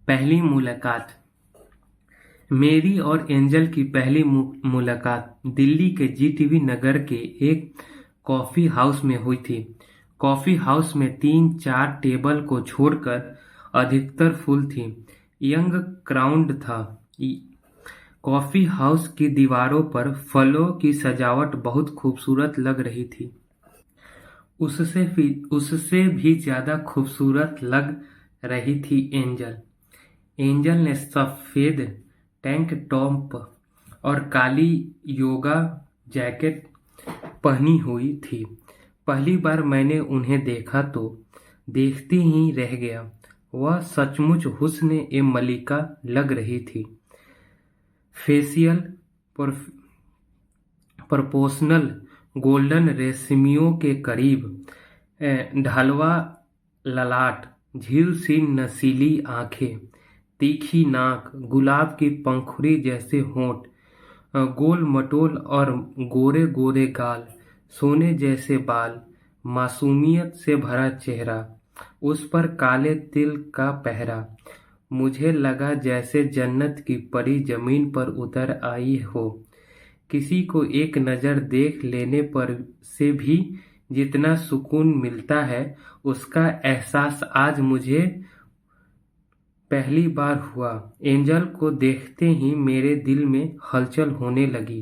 पहली मुलाकात। मेरी और एंजल की पहली मुलाकात दिल्ली के जीटीवी नगर के एक कॉफी हाउस में हुई थी। कॉफी हाउस में 3-4 टेबल को छोड़कर अधिकतर फुल थी। यंग क्राउड था। कॉफी हाउस की दीवारों पर फलों की सजावट बहुत खूबसूरत लग रही थी। उससे भी ज्यादा खूबसूरत लग रही थी एंजल। एंजल ने सफेद टैंक टॉप और काली योगा जैकेट पहनी हुई थी। पहली बार मैंने उन्हें देखा तो देखते ही रह गया। वह सचमुच हुस्न ए मलिका लग रही थी। फेशियल प्रोपोर्शनल गोल्डन रेशमियों के करीब ढलवा ललाट, झील सी नसीली आंखें, तीखी नाक, गुलाब की पंखुड़ी जैसे होंठ, गोल मटोल और गोरे गोरे गाल, सोने जैसे बाल, मासूमियत से भरा चेहरा, उस पर काले तिल का पहरा। मुझे लगा जैसे जन्नत की परी जमीन पर उतर आई हो। किसी को एक नज़र देख लेने पर से भी जितना सुकून मिलता है, उसका एहसास आज मुझे पहली बार हुआ। एंजल को देखते ही मेरे दिल में हलचल होने लगी।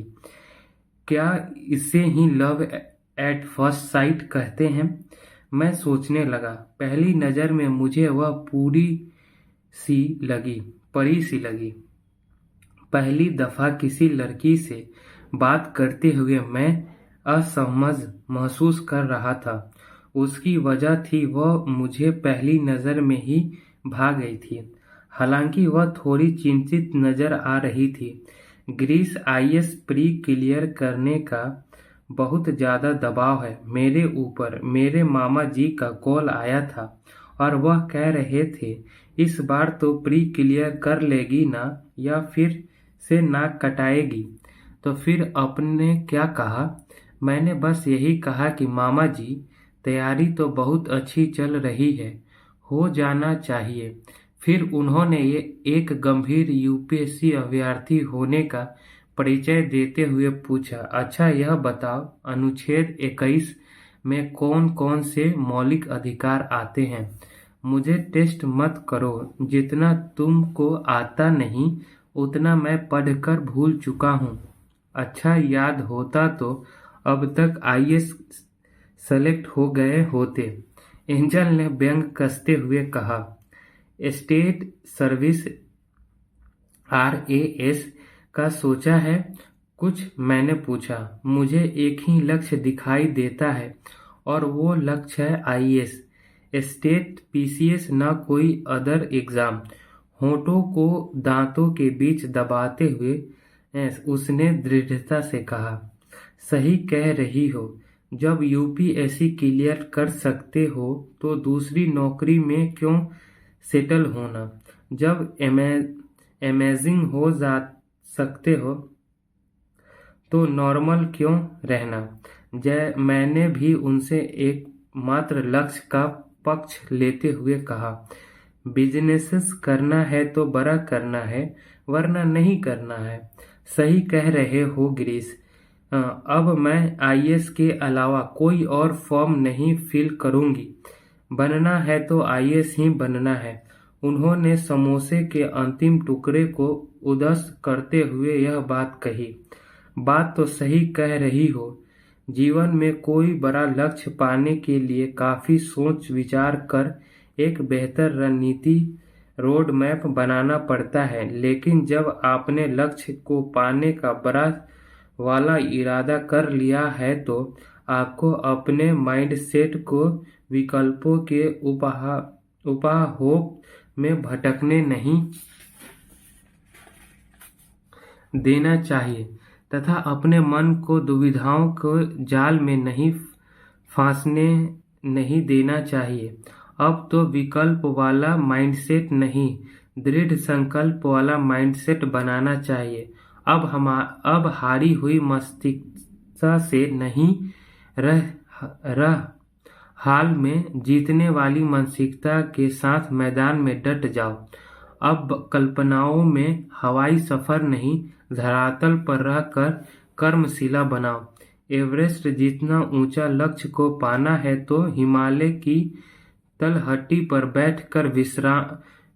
क्या इसे ही लव एट फर्स्ट साइट कहते हैं? मैं सोचने लगा। पहली नज़र में मुझे वह परी सी लगी। पहली दफा किसी लड़की से बात करते हुए मैं असहज महसूस कर रहा था। उसकी वजह थी वह मुझे पहली नज़र में ही भा गई थी। हालांकि वह थोड़ी चिंतित नजर आ रही थी। ग्रीस आईएएस प्री क्लियर करने का बहुत ज़्यादा दबाव है मेरे ऊपर। मेरे मामा जी का कॉल आया था और वह कह रहे थे इस बार तो प्री क्लियर कर लेगी ना, या फिर से नाक कटाएगी। तो फिर आपने क्या कहा? मैंने बस यही कहा कि मामा जी, तैयारी तो बहुत अच्छी चल रही है, हो जाना चाहिए। फिर उन्होंने एक गंभीर यूपीएससी अभ्यर्थी होने का परिचय देते हुए पूछा, अच्छा यह बताओ, अनुच्छेद 21 में कौन कौन से मौलिक अधिकार आते हैं? मुझे टेस्ट मत करो। जितना तुमको आता नहीं उतना मैं पढ़कर भूल चुका हूँ। अच्छा याद होता तो अब तक आईएएस सेलेक्ट हो गए होते। एंजल ने व्यंग कसते हुए कहा। स्टेट सर्विस आरएएस का सोचा है कुछ? मैंने पूछा। मुझे एक ही लक्ष्य दिखाई देता है और वो लक्ष्य है आईएएस। स्टेट पीसीएस, न कोई अदर एग्जाम। होठों को दांतों के बीच दबाते हुए उसने दृढ़ता से कहा। सही कह रही हो। जब यूपीएससी क्लियर कर सकते हो तो दूसरी नौकरी में क्यों सेटल होना? जब अमेजिंग हो जा सकते हो तो नॉर्मल क्यों रहना? मैंने भी उनसे एक मात्र लक्ष्य का पक्ष लेते हुए कहा, बिजनेस करना है तो बड़ा करना है, वरना नहीं करना है। सही कह रहे हो ग्रीस। अब मैं आईएएस के अलावा कोई और फॉर्म नहीं फिल करूंगी। बनना है तो आईएएस ही बनना है। उन्होंने समोसे के अंतिम टुकड़े को उदास करते हुए यह बात कही। बात तो सही कह रही हो। जीवन में कोई बड़ा लक्ष्य पाने के लिए काफी सोच विचार कर एक बेहतर रणनीति रोड मैप बनाना पड़ता है। लेकिन जब आपने लक्ष्य को पाने का बड़ा वाला इरादा कर लिया है तो आपको अपने माइंडसेट को विकल्पों के उपाहों में भटकने नहीं देना चाहिए तथा अपने मन को दुविधाओं के जाल में नहीं फांसने नहीं देना चाहिए। अब तो विकल्प वाला माइंडसेट नहीं, दृढ़ संकल्प वाला माइंडसेट बनाना चाहिए। अब हारी हुई मस्तिष्क से नहीं रह हाल में जीतने वाली मानसिकता के साथ मैदान में डट जाओ। अब कल्पनाओं में हवाई सफर नहीं, धरातल पर रहकर कर्मशिला बनाओ। एवरेस्ट जितना ऊंचा लक्ष्य को पाना है तो हिमालय की तलहटी पर बैठकर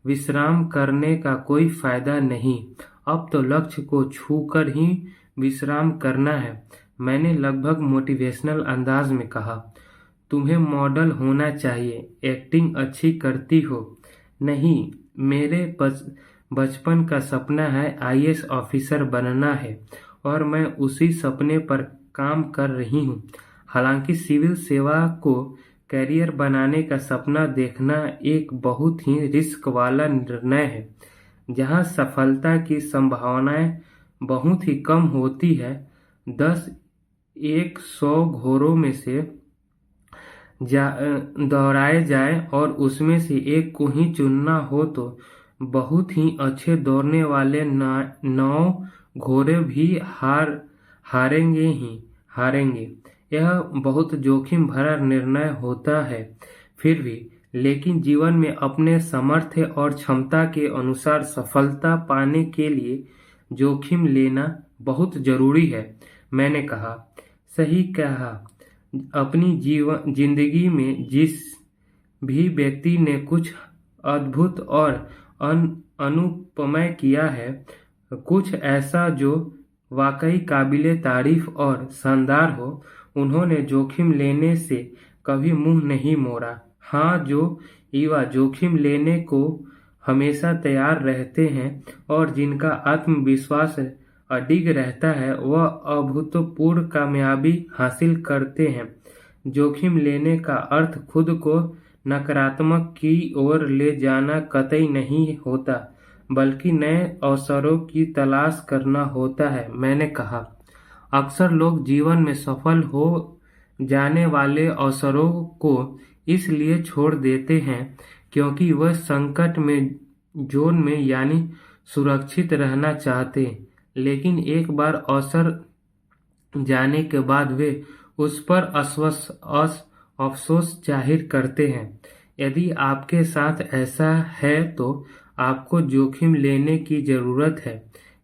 विश्राम करने का कोई फायदा नहीं। अब तो लक्ष्य को छूकर ही विश्राम करना है। मैंने लगभग मोटिवेशनल अंदाज में कहा। तुम्हें मॉडल होना चाहिए, एक्टिंग अच्छी करती हो। नहीं, मेरे बचपन का सपना है आईएएस ऑफिसर बनना है और मैं उसी सपने पर काम कर रही हूँ। हालांकि सिविल सेवा को कैरियर बनाने का सपना देखना एक बहुत ही रिस्क वाला निर्णय है, जहाँ सफलता की संभावनाएं बहुत ही कम होती है। 10-100 घोड़ों में से दौड़ाए जाए और उसमें से एक को ही चुनना हो तो बहुत ही अच्छे दौड़ने वाले 9 घोड़े भी हारेंगे। यह बहुत जोखिम भरा निर्णय होता है फिर भी, लेकिन जीवन में अपने सामर्थ्य और क्षमता के अनुसार सफलता पाने के लिए जोखिम लेना बहुत जरूरी है। मैंने कहा, सही कहा। अपनी जिंदगी में जिस भी व्यक्ति ने कुछ अद्भुत और अनुपमय किया है, कुछ ऐसा जो वाकई काबिले तारीफ और शानदार हो, उन्होंने जोखिम लेने से कभी मुंह नहीं मोड़ा। हाँ, जो युवा जोखिम लेने को हमेशा तैयार रहते हैं और जिनका आत्मविश्वास अडिग रहता है, वह अभूतपूर्व कामयाबी हासिल करते हैं। जोखिम लेने का अर्थ खुद को नकारात्मक की ओर ले जाना कतई नहीं होता, बल्कि नए अवसरों की तलाश करना होता है। मैंने कहा, अक्सर लोग जीवन में सफल हो जाने वाले अवसरों को इसलिए छोड़ देते हैं क्योंकि वह संकट में जोन में यानी सुरक्षित रहना चाहते, लेकिन एक बार अवसर जाने के बाद वे उस पर अफसोस जाहिर करते हैं। यदि आपके साथ ऐसा है तो आपको जोखिम लेने की जरूरत है,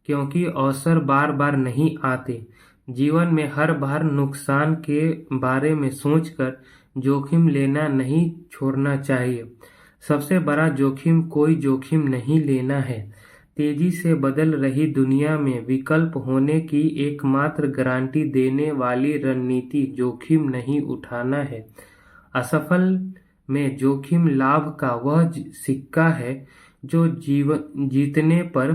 क्योंकि अवसर बार बार नहीं आते। जीवन में हर बार नुकसान के बारे में सोचकर जोखिम लेना नहीं छोड़ना चाहिए। सबसे बड़ा जोखिम कोई जोखिम नहीं लेना है। तेजी से बदल रही दुनिया में विकल्प होने की एकमात्र गारंटी देने वाली रणनीति जोखिम नहीं उठाना है। असफल में जोखिम लाभ का वह सिक्का है जो जीतने पर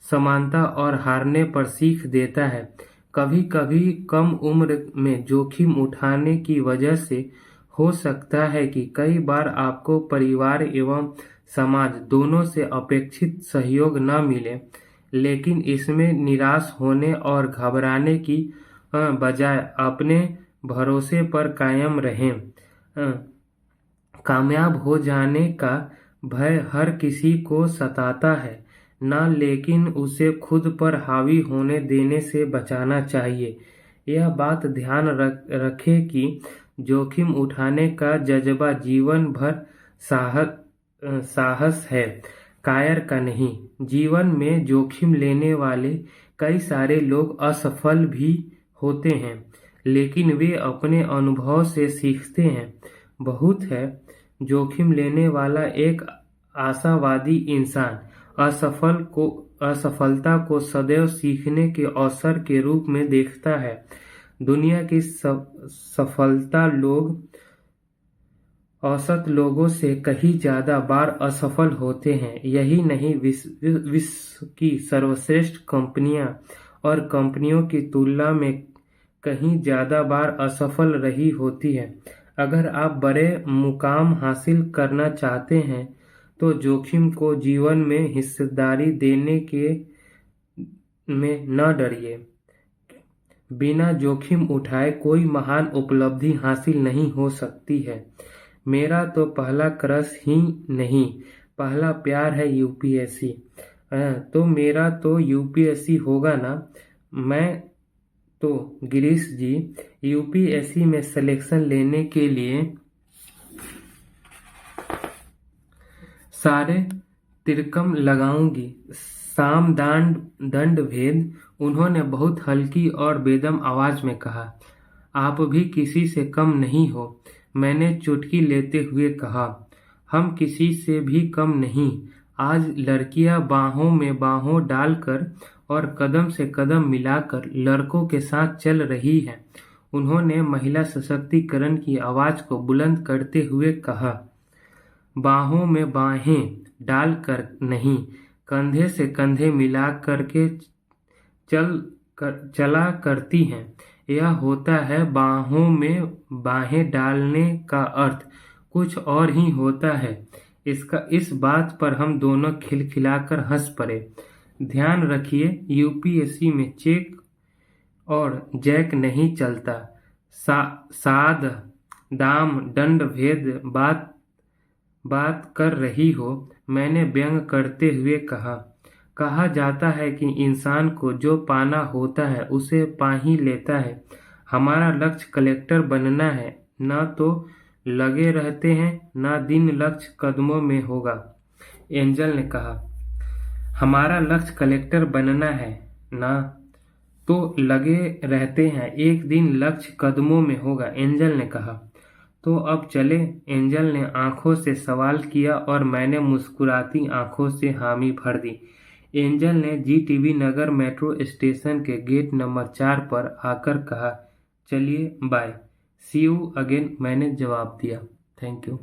समानता और हारने पर सीख देता है। कभी कभी कम उम्र में जोखिम उठाने की वजह से हो सकता है कि कई बार आपको परिवार एवं समाज दोनों से अपेक्षित सहयोग न मिले, लेकिन इसमें निराश होने और घबराने की बजाय अपने भरोसे पर कायम रहें। कामयाब हो जाने का भय हर किसी को सताता है न, लेकिन उसे खुद पर हावी होने देने से बचाना चाहिए। यह बात ध्यान रखें कि जोखिम उठाने का जज्बा जीवन भर साहस है, कायर का नहीं। जीवन में जोखिम लेने वाले कई सारे लोग असफल भी होते हैं, लेकिन वे अपने अनुभव से सीखते हैं। बहुत है जोखिम लेने वाला एक आशावादी इंसान असफलता को सदैव सीखने के अवसर के रूप में देखता है। दुनिया की सफलता लोग औसत लोगों से कहीं ज्यादा बार असफल होते हैं। यही नहीं, विश्व की सर्वश्रेष्ठ कंपनियां और कंपनियों की तुलना में कहीं ज्यादा बार असफल रही होती है। अगर आप बड़े मुकाम हासिल करना चाहते हैं तो जोखिम को जीवन में हिस्सेदारी देने के में न डरिए। बिना जोखिम उठाए कोई महान उपलब्धि हासिल नहीं हो सकती है। मेरा तो पहला क्रश ही नहीं, पहला प्यार है यूपीएससी। तो मेरा तो यूपीएससी होगा ना। मैं तो गिरीश जी, यूपीएससी में सिलेक्शन लेने के लिए सारे तिरकम लगाऊंगी। साम दंड भेद। उन्होंने बहुत हल्की और बेदम आवाज में कहा। आप भी किसी से कम नहीं हो। मैंने चुटकी लेते हुए कहा। हम किसी से भी कम नहीं। आज लड़कियां बाहों में बाहों डालकर और कदम से कदम मिलाकर लड़कों के साथ चल रही हैं। उन्होंने महिला सशक्तिकरण की आवाज को बुलंद करते हुए कहा। बाहों में बाहें डालकर नहीं, कंधे से कंधे मिला करके चला करती हैं। यह होता है बाहों में बाहें डालने का अर्थ कुछ और ही होता है। इस बात पर हम दोनों खिलखिलाकर हंस पड़े। ध्यान रखिए, यूपीएससी में चेक और जैक नहीं चलता। साध दाम दंड भेद बात कर रही हो। मैंने व्यंग करते हुए कहा। कहा जाता है कि इंसान को जो पाना होता है उसे पा ही लेता है। हमारा लक्ष्य कलेक्टर बनना है। न तो लगे रहते हैं, न दिन लक्ष्य कदमों में होगा। एंजल ने कहा। हमारा लक्ष्य कलेक्टर बनना है, ना तो लगे रहते हैं, एक दिन लक्ष्य कदमों में होगा, एंजल ने कहा। तो अब चले, एंजल ने आंखों से सवाल किया और मैंने मुस्कुराती आंखों से हामी भर दी। एंजल ने जीटीबी नगर मेट्रो स्टेशन के गेट नंबर 4 पर आकर कहा, चलिए बाय, सी यू अगेन। मैंने जवाब दिया, थैंक यू।